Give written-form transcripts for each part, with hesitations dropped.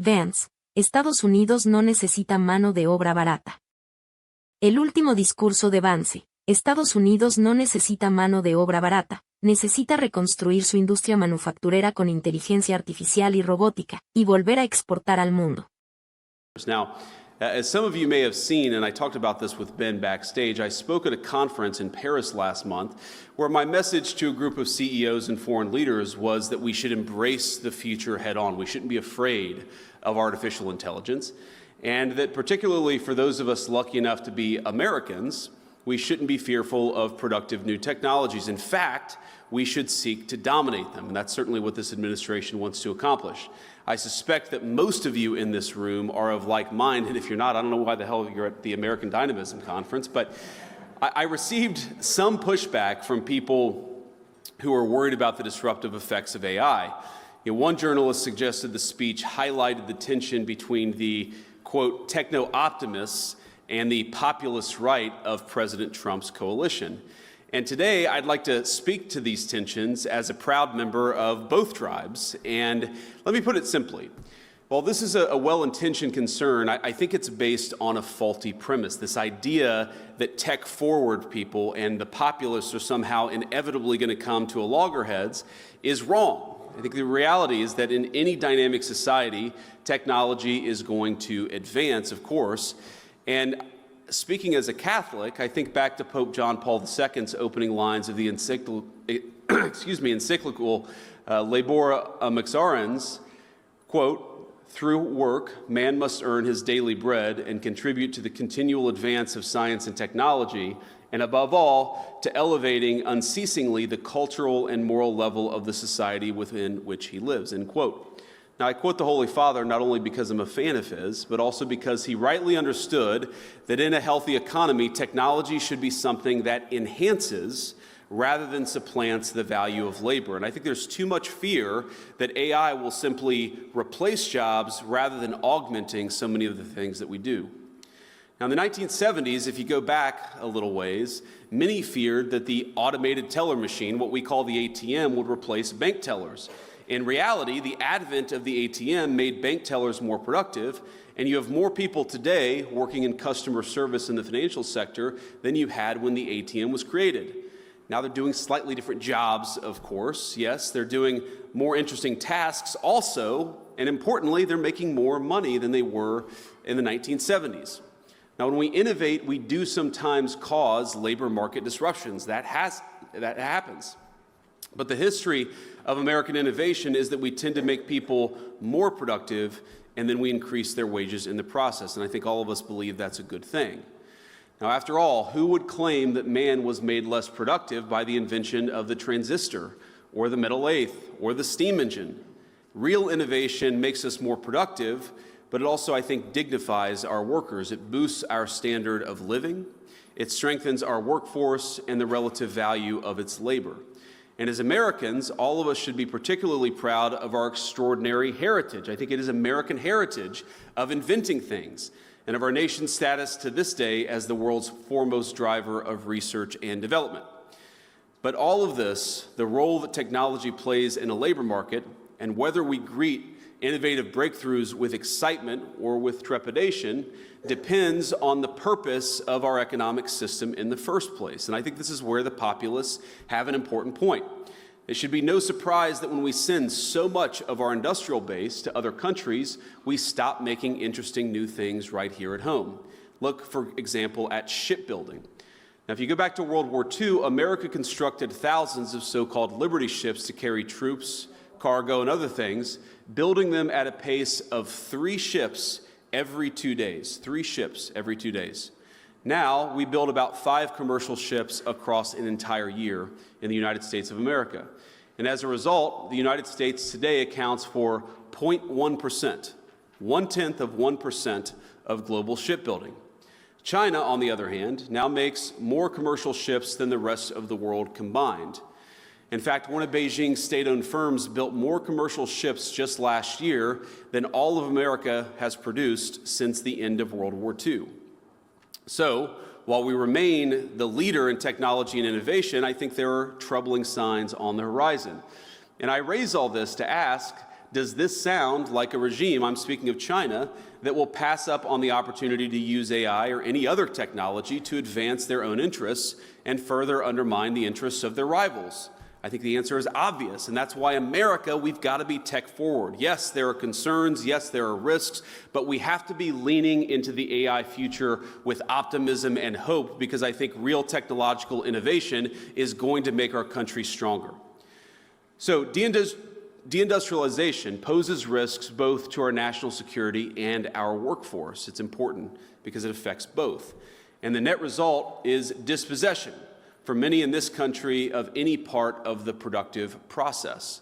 Vance, Estados Unidos no necesita mano de obra barata. El último discurso de Vance, Estados Unidos no necesita mano de obra barata, necesita reconstruir su industria manufacturera con inteligencia artificial y robótica, y volver a exportar al mundo. Now, as some of you may have seen, and I talked about this with Ben backstage, I spoke at a conference in Paris last month where my message to a group of CEOs and foreign leaders was that we should embrace the future head on. We shouldn't be afraid of artificial intelligence, and that particularly for those of us lucky enough to be Americans, we shouldn't be fearful of productive new technologies. In fact, we should seek to dominate them, and that's certainly what this administration wants to accomplish. I suspect that most of you in this room are of like mind, and if you're not, I don't know why the hell you're at the American Dynamism Conference, but I received some pushback from people who are worried about the disruptive effects of AI. One journalist suggested the speech highlighted the tension between the, quote, techno-optimists and the populist right of President Trump's coalition. And today, I'd like to speak to these tensions as a proud member of both tribes. And let me put it simply. While this is a well-intentioned concern, I think it's based on a faulty premise. This idea that tech-forward people and the populists are somehow inevitably going to come to a loggerheads is wrong. I think the reality is that in any dynamic society, technology is going to advance, of course. And speaking as a Catholic, I think back to Pope John Paul II's opening lines of the encyclical Labora Mixarens, quote, "Through work, man must earn his daily bread and contribute to the continual advance of science and technology, and above all, to elevating unceasingly the cultural and moral level of the society within which he lives," end quote. Now, I quote the Holy Father not only because I'm a fan of his, but also because he rightly understood that in a healthy economy, technology should be something that enhances rather than supplants the value of labor. And I think there's too much fear that AI will simply replace jobs rather than augmenting so many of the things that we do. Now, in the 1970s, if you go back a little ways, many feared that the automated teller machine, what we call the ATM, would replace bank tellers. In reality, the advent of the ATM made bank tellers more productive, and you have more people today working in customer service in the financial sector than you had when the ATM was created. Now they're doing slightly different jobs, of course. Yes, they're doing more interesting tasks also, and importantly, they're making more money than they were in the 1970s. Now, when we innovate, we do sometimes cause labor market disruptions. That happens. But the history of American innovation is that we tend to make people more productive, and then we increase their wages in the process. And I think all of us believe that's a good thing. Now, after all, who would claim that man was made less productive by the invention of the transistor, or the metal lathe, or the steam engine? Real innovation makes us more productive, but it also, I think, dignifies our workers. It boosts our standard of living. It strengthens our workforce and the relative value of its labor. And as Americans, all of us should be particularly proud of our extraordinary heritage. I think it is American heritage of inventing things, and of our nation's status to this day as the world's foremost driver of research and development. But all of this, the role that technology plays in a labor market, and whether we greet innovative breakthroughs with excitement or with trepidation, depends on the purpose of our economic system in the first place. And I think this is where the populists have an important point. It should be no surprise that when we send so much of our industrial base to other countries, we stop making interesting new things right here at home. Look, for example, at shipbuilding. Now, if you go back to World War II, America constructed thousands of so-called Liberty ships to carry troops, cargo, and other things, building them at a pace of 3 ships every 2 days. 3 ships every 2 days. Now, we build about 5 commercial ships across an entire year in the United States of America. And as a result, the United States today accounts for 0.1%, 0.1% of global shipbuilding. China, on the other hand, now makes more commercial ships than the rest of the world combined. In fact, one of Beijing's state-owned firms built more commercial ships just last year than all of America has produced since the end of World War II. So, while we remain the leader in technology and innovation, I think there are troubling signs on the horizon. And I raise all this to ask, does this sound like a regime, I'm speaking of China, that will pass up on the opportunity to use AI or any other technology to advance their own interests and further undermine the interests of their rivals? I think the answer is obvious, and that's why America, we've got to be tech forward. Yes, there are concerns, yes, there are risks, but we have to be leaning into the AI future with optimism and hope, because I think real technological innovation is going to make our country stronger. So deindustrialization poses risks both to our national security and our workforce. It's important because it affects both. And the net result is dispossession for many in this country of any part of the productive process.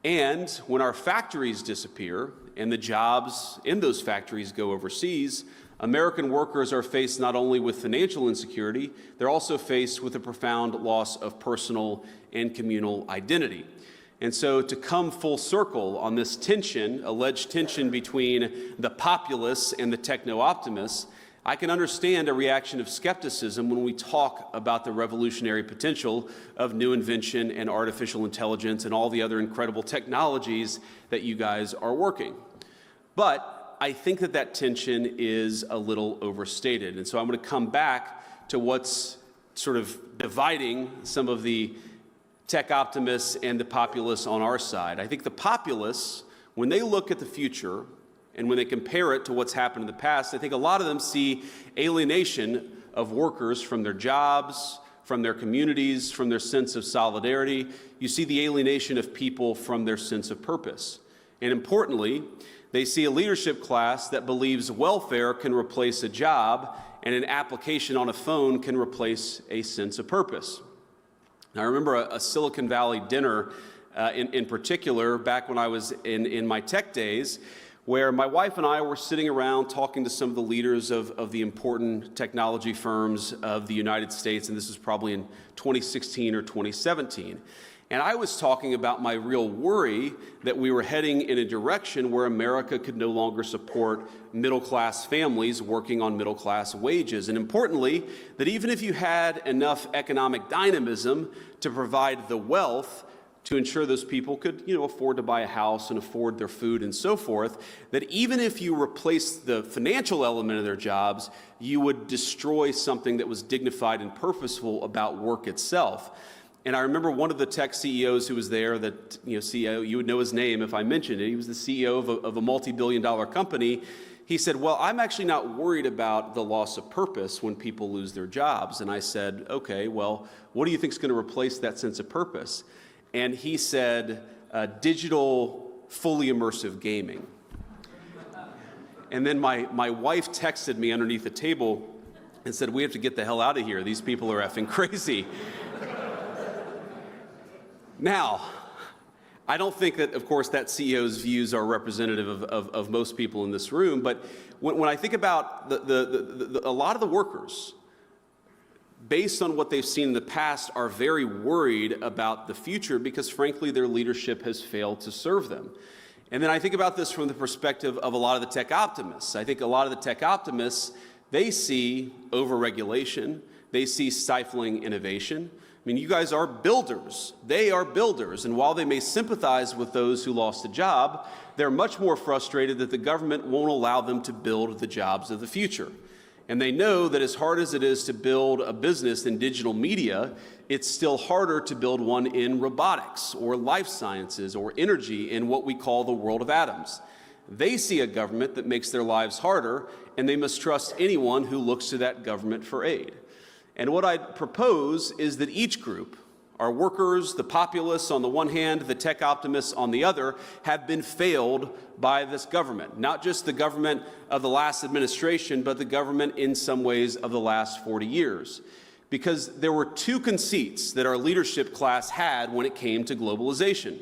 And when our factories disappear and the jobs in those factories go overseas, American workers are faced not only with financial insecurity, they're also faced with a profound loss of personal and communal identity. And so to come full circle on this tension, alleged tension between the populace and the techno-optimists, I can understand a reaction of skepticism when we talk about the revolutionary potential of new invention and artificial intelligence and all the other incredible technologies that you guys are working. But I think that that tension is a little overstated. And so I'm going to come back to what's sort of dividing some of the tech optimists and the populists on our side. I think the populists, when they look at the future, and when they compare it to what's happened in the past, I think a lot of them see alienation of workers from their jobs, from their communities, from their sense of solidarity. You see the alienation of people from their sense of purpose. And importantly, they see a leadership class that believes welfare can replace a job and an application on a phone can replace a sense of purpose. Now, I remember a Silicon Valley dinner in particular back when I was in my tech days, where my wife and I were sitting around talking to some of the leaders of the important technology firms of the United States, and this was probably in 2016 or 2017. And I was talking about my real worry that we were heading in a direction where America could no longer support middle-class families working on middle-class wages. And importantly, that even if you had enough economic dynamism to provide the wealth to ensure those people could, afford to buy a house and afford their food and so forth, that even if you replaced the financial element of their jobs, you would destroy something that was dignified and purposeful about work itself. And I remember one of the tech CEOs who was there, that CEO, you would know his name if I mentioned it. He was the CEO of a multi-billion-dollar company. He said, well, I'm actually not worried about the loss of purpose when people lose their jobs. And I said, okay, well, what do you think is going to replace that sense of purpose? And he said, digital, fully immersive gaming. And then my wife texted me underneath the table and said, we have to get the hell out of here. These people are effing crazy. Now, I don't think that, of course, that CEO's views are representative of most people in this room, but when I think about a lot of the workers, based on what they've seen in the past, are very worried about the future because, frankly, their leadership has failed to serve them. And then I think about this from the perspective of a lot of the tech optimists. I think a lot of the tech optimists, they see overregulation, they see stifling innovation. I mean, you guys are builders. They are builders. And while they may sympathize with those who lost a job, they're much more frustrated that the government won't allow them to build the jobs of the future. And they know that as hard as it is to build a business in digital media, it's still harder to build one in robotics or life sciences or energy in what we call the world of atoms. They see a government that makes their lives harder, and they must trust anyone who looks to that government for aid. And what I'd propose is that each group, our workers, the populists on the one hand, the tech optimists on the other, have been failed by this government. Not just the government of the last administration, but the government in some ways of the last 40 years. Because there were two conceits that our leadership class had when it came to globalization.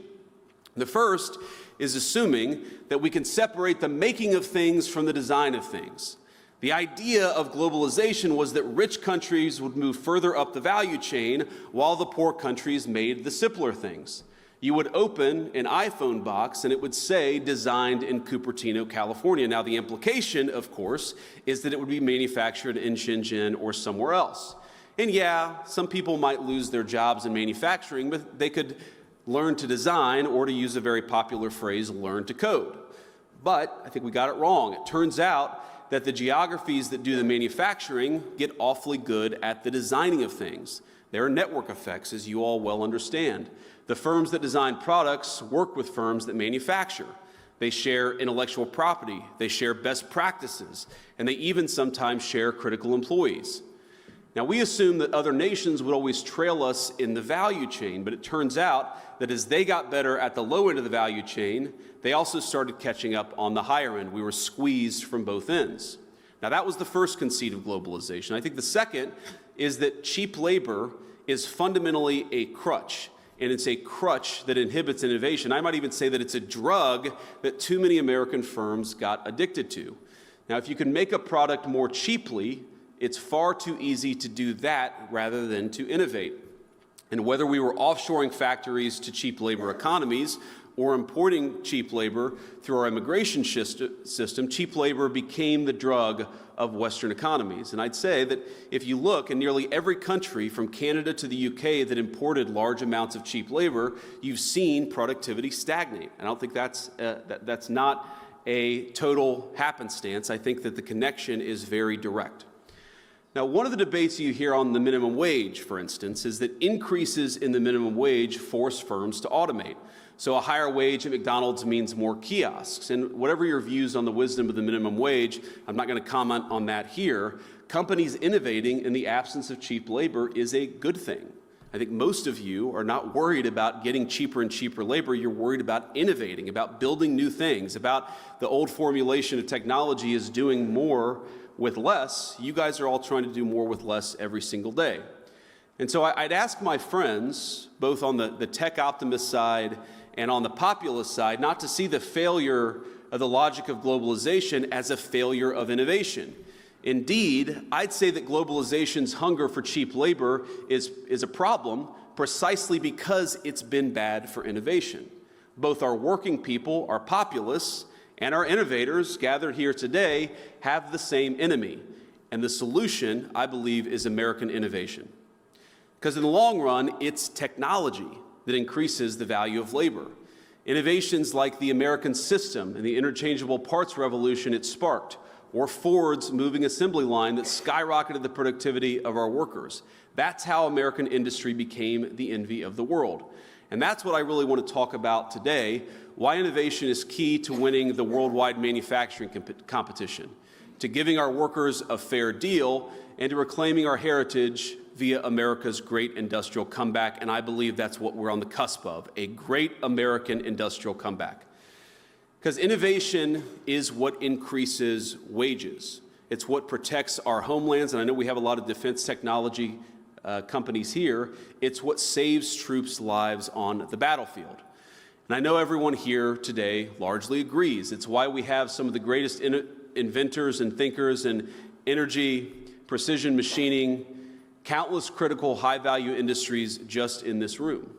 The first is assuming that we can separate the making of things from the design of things. The idea of globalization was that rich countries would move further up the value chain while the poor countries made the simpler things. You would open an iPhone box and it would say designed in Cupertino, California. Now the implication, of course, is that it would be manufactured in Shenzhen or somewhere else. And yeah, some people might lose their jobs in manufacturing, but they could learn to design, or to use a very popular phrase, learn to code. But I think we got it wrong. It turns out that the geographies that do the manufacturing get awfully good at the designing of things. There are network effects, as you all well understand. The firms that design products work with firms that manufacture. They share intellectual property, they share best practices, and they even sometimes share critical employees. Now, we assume that other nations would always trail us in the value chain, but it turns out that as they got better at the low end of the value chain, they also started catching up on the higher end. We were squeezed from both ends. Now, that was the first conceit of globalization. I think the second is that cheap labor is fundamentally a crutch, and it's a crutch that inhibits innovation. I might even say that it's a drug that too many American firms got addicted to. Now, if you can make a product more cheaply, it's far too easy to do that rather than to innovate. And whether we were offshoring factories to cheap labor economies or importing cheap labor through our immigration system, cheap labor became the drug of Western economies. And I'd say that if you look in nearly every country from Canada to the UK that imported large amounts of cheap labor, you've seen productivity stagnate. I don't think that's not a total happenstance. I think that the connection is very direct. Now, one of the debates you hear on the minimum wage, for instance, is that increases in the minimum wage force firms to automate. So a higher wage at McDonald's means more kiosks. And whatever your views on the wisdom of the minimum wage, I'm not going to comment on that here. Companies innovating in the absence of cheap labor is a good thing. I think most of you are not worried about getting cheaper and cheaper labor. You're worried about innovating, about building new things, about the old formulation of technology is doing more with less. You guys are all trying to do more with less every single day. And so I'd ask my friends, both on the tech optimist side and on the populist side, not to see the failure of the logic of globalization as a failure of innovation. Indeed, I'd say that globalization's hunger for cheap labor is a problem precisely because it's been bad for innovation. Both our working people, our populists, and our innovators gathered here today have the same enemy. And the solution, I believe, is American innovation. Because in the long run, it's technology that increases the value of labor. Innovations like the American system and the interchangeable parts revolution it sparked, or Ford's moving assembly line that skyrocketed the productivity of our workers. That's how American industry became the envy of the world. And that's what I really want to talk about today, why innovation is key to winning the worldwide manufacturing competition, to giving our workers a fair deal, and to reclaiming our heritage via America's great industrial comeback. And I believe that's what we're on the cusp of, a great American industrial comeback. Because innovation is what increases wages. It's what protects our homelands, and I know we have a lot of defense technology companies here. It's what saves troops' lives on the battlefield. And I know everyone here today largely agrees. It's why we have some of the greatest inventors and thinkers in energy, precision machining, countless critical high-value industries just in this room.